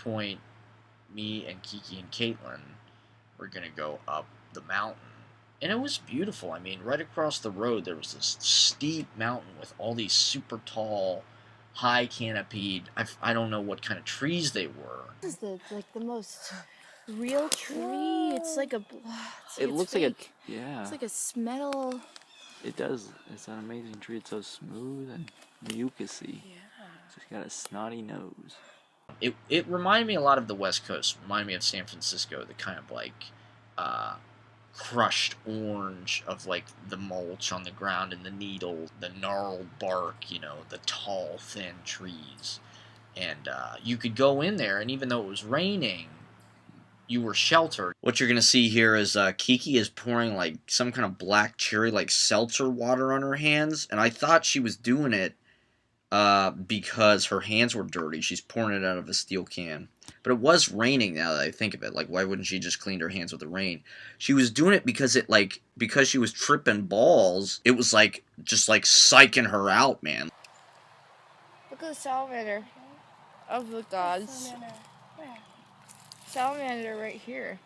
point, me and Kiki and Caitlin were gonna go up the mountain. And it was beautiful. I mean, right across the road, there was this steep mountain with all these super tall, high canopied, I don't know what kind of trees they were. This is the most real tree. It's like a. It looks fake. like a, yeah. It's like a metal. It does. It's an amazing tree. It's so smooth and mucusy. Yeah. It's just got a snotty nose. It reminded me a lot of the West Coast. Reminded me of San Francisco. The kind of like crushed orange of like the mulch on the ground and the needle, the gnarled bark. You know, the tall, thin trees. And you could go in there, and even though it was raining, you were sheltered. What you're going to see here is Kiki is pouring like some kind of black cherry like seltzer water on her hands, and I thought she was doing it because her hands were dirty. She's pouring it out of a steel can. But it was raining now that I think of it. Like, why wouldn't she just clean her hands with the rain? She was doing it because because she was tripping balls, it was like just like psyching her out, man. Look at the salamander of the gods. Salamander right here.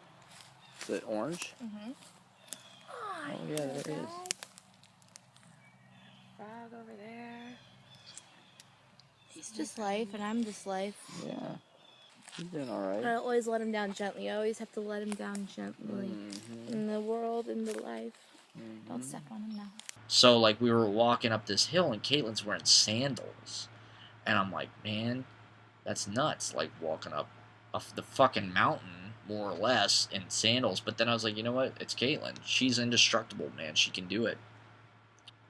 Is it orange? Mm-hmm. Oh yeah, there it is. Frog over there. He's just life, and I'm just life. Yeah. He's doing I alright. don't always let him down gently. I always have to let him down gently. In the world, in the life. Don't step on him now. So, like, we were walking up this hill, and Caitlin's wearing sandals. And I'm like, man, that's nuts. Like, walking up the fucking mountain, more or less, in sandals. But then I was like, you know what? It's Caitlin. She's indestructible, man. She can do it.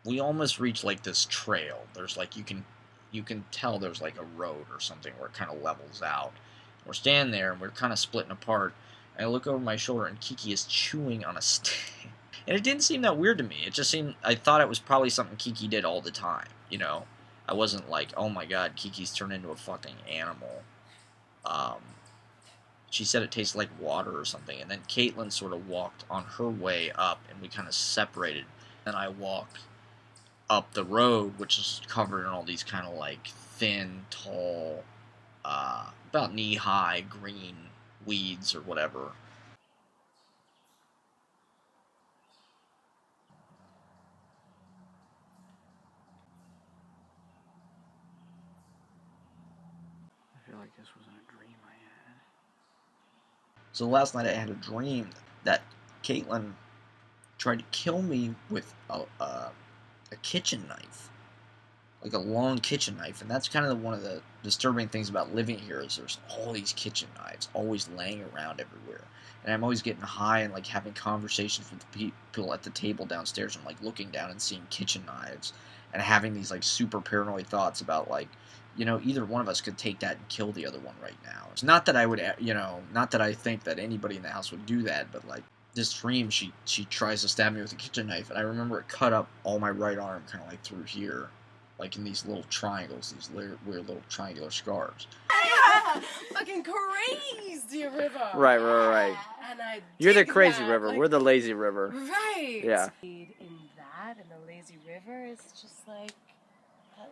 We almost reached, like, this trail. There's, like, you can tell there's, like, a road or something where it kind of levels out. We're standing there, and we're kind of splitting apart. And I look over my shoulder, and Kiki is chewing on a stick. And it didn't seem that weird to me. It just seemed, I thought it was probably something Kiki did all the time, you know? I wasn't like, oh my god, Kiki's turned into a fucking animal. She said it tasted like water or something, and then Caitlin sort of walked on her way up, and we kind of separated. And I walked up the road, which is covered in all these kind of like thin, tall, about knee-high green weeds or whatever. I feel like this wasn't a dream I had. So last night I had a dream that Caitlin tried to kill me with a kitchen knife, like a long kitchen knife, and that's kind of one of the disturbing things about living here is there's all these kitchen knives always laying around everywhere, and I'm always getting high and like having conversations with the people at the table downstairs and like looking down and seeing kitchen knives and having these like super paranoid thoughts about like, you know, either one of us could take that and kill the other one right now. It's not that I would, you know, not that I think that anybody in the house would do that, but like this dream, she tries to stab me with a kitchen knife, and I remember it cut up all my right arm, kind of like through here, like in these little triangles, these weird little triangular scars. Yeah, fucking crazy river. Right. And I You're the dig crazy that, river. like, We're the lazy river. Right. Yeah. In that, in the lazy river, is just like that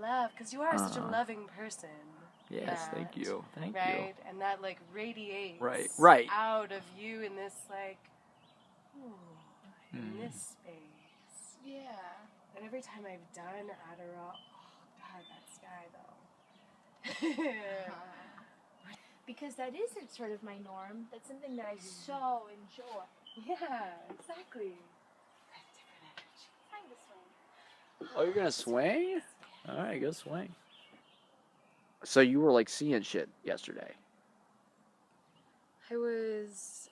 love, because you are such a loving person. Yes, Matt, thank you. Thank you. right? And that like radiates Right. out of you in this like, in this space. Yeah. And every time I've done Adderall, oh god, that sky though. Because that isn't sort of my norm. That's something that I so enjoy. Yeah, exactly. Time to swing. Oh, you're gonna swing? Alright, go swing. So you were like seeing shit yesterday. I was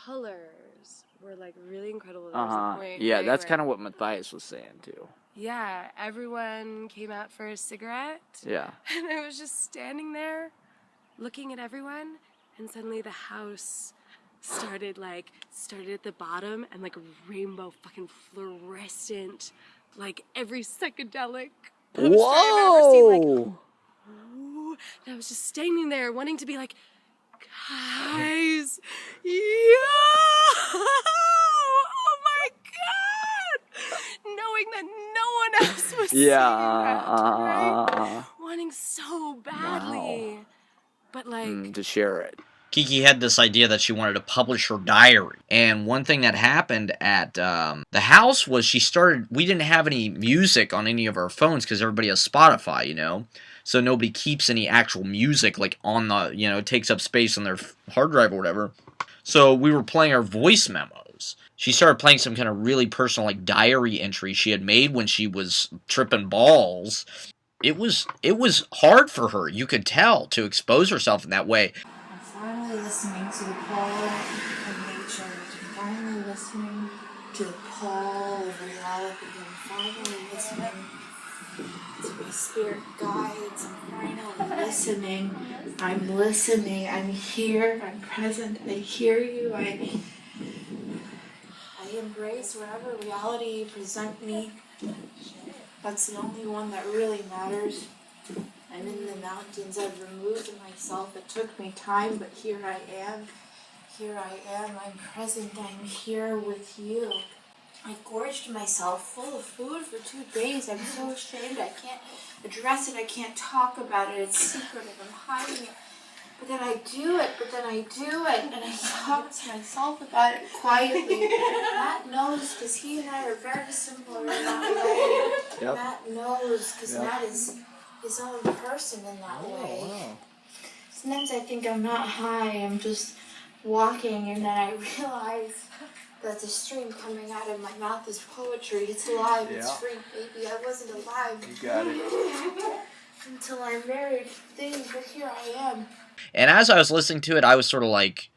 colors were like really incredible. There was a point, Yeah, right, that's where- kind of what Matthias was saying too. Yeah, everyone came out for a cigarette. Yeah. And I was just standing there looking at everyone, and suddenly the house started at the bottom and like rainbow fucking fluorescent, like every psychedelic poster I've ever seen, like, Whoa! ooh. And I was just standing there wanting to be like, guys, yeah! Oh my god! Knowing that no one else was seeing that, right? Wanting so badly But like, to share it. Kiki had this idea that she wanted to publish her diary. And one thing that happened at the house was we didn't have any music on any of our phones because everybody has Spotify, you know? So nobody keeps any actual music, like, on the, you know, it takes up space on their hard drive or whatever. So we were playing our voice memos. She started playing some kind of really personal, like, diary entry she had made when she was tripping balls. It was hard for her, you could tell, to expose herself in that way. I'm finally listening to the call of nature. I'm finally listening to the call of reality. I'm finally listening to my spirit guides. I'm finally listening. I'm listening. I'm here. I'm present. I hear you. I embrace whatever reality you present me. That's the only one that really matters. I'm in the mountains. I've removed myself. It took me time, but here I am. Here I am. I'm present. I'm here with you. I gorged myself full of food for 2 days. I'm so ashamed. I can't address it. I can't talk about it. It's secretive. I'm hiding it. But then I do it. And I talk to myself about it quietly. Matt knows because he and I are very similar in that way. Yep. Matt knows because Matt is his own person in that way. Wow. Sometimes I think I'm not high. I'm just walking, and then I realize that the stream coming out of my mouth is poetry. It's alive. It's Yeah. free, baby. I wasn't alive You got it. until I married things, but here I am. And as I was listening to it, I was sort of like,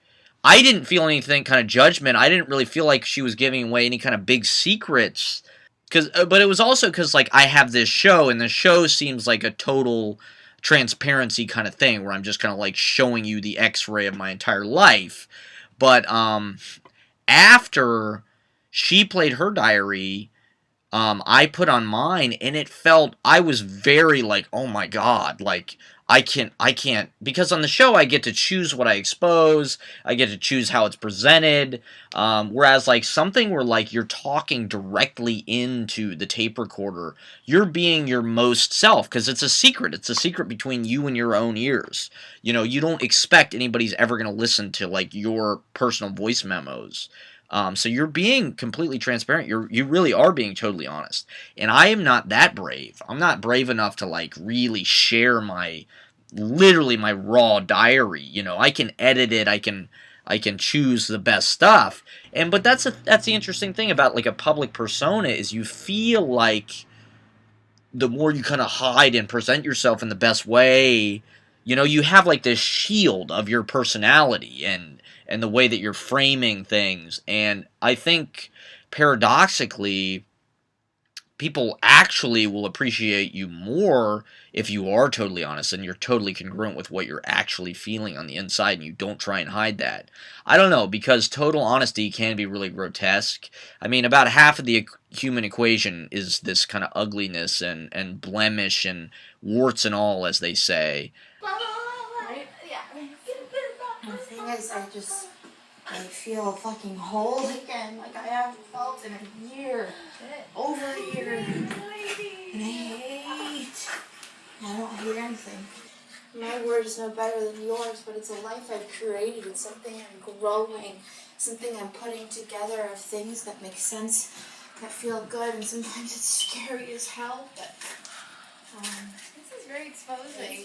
I didn't feel anything kind of judgment. I didn't really feel like she was giving away any kind of big secrets. But it was also because, like, I have this show, and the show seems like a total transparency kind of thing, where I'm just kind of, like, showing you the x-ray of my entire life. But after she played her diary, I put on mine, and I was very like, oh my god, like, I can't, because on the show I get to choose what I expose, I get to choose how it's presented, whereas, like, something where, like, you're talking directly into the tape recorder, you're being your most self, because it's a secret between you and your own ears, you know, you don't expect anybody's ever going to listen to, like, your personal voice memos. So you're being completely transparent. You really are being totally honest. And I am not that brave. I'm not brave enough to, like, really share literally my raw diary. You know, I can edit it. I can choose the best stuff. But that's the interesting thing about, like, a public persona is you feel like the more you kind of hide and present yourself in the best way, you know, you have, like, this shield of your personality and the way that you're framing things. And I think, paradoxically, people actually will appreciate you more if you are totally honest and you're totally congruent with what you're actually feeling on the inside and you don't try and hide that. I don't know, because total honesty can be really grotesque. I mean, about half of the human equation is this kind of ugliness and blemish and warts and all, as they say. Right? Yeah. And the thing is, I feel fucking whole again, like I haven't felt in a year, over a year. And I don't hate anything. My word is no better than yours, but it's a life I've created. It's something I'm growing, something I'm putting together of things that make sense, that feel good, and sometimes it's scary as hell, but this is very exposing.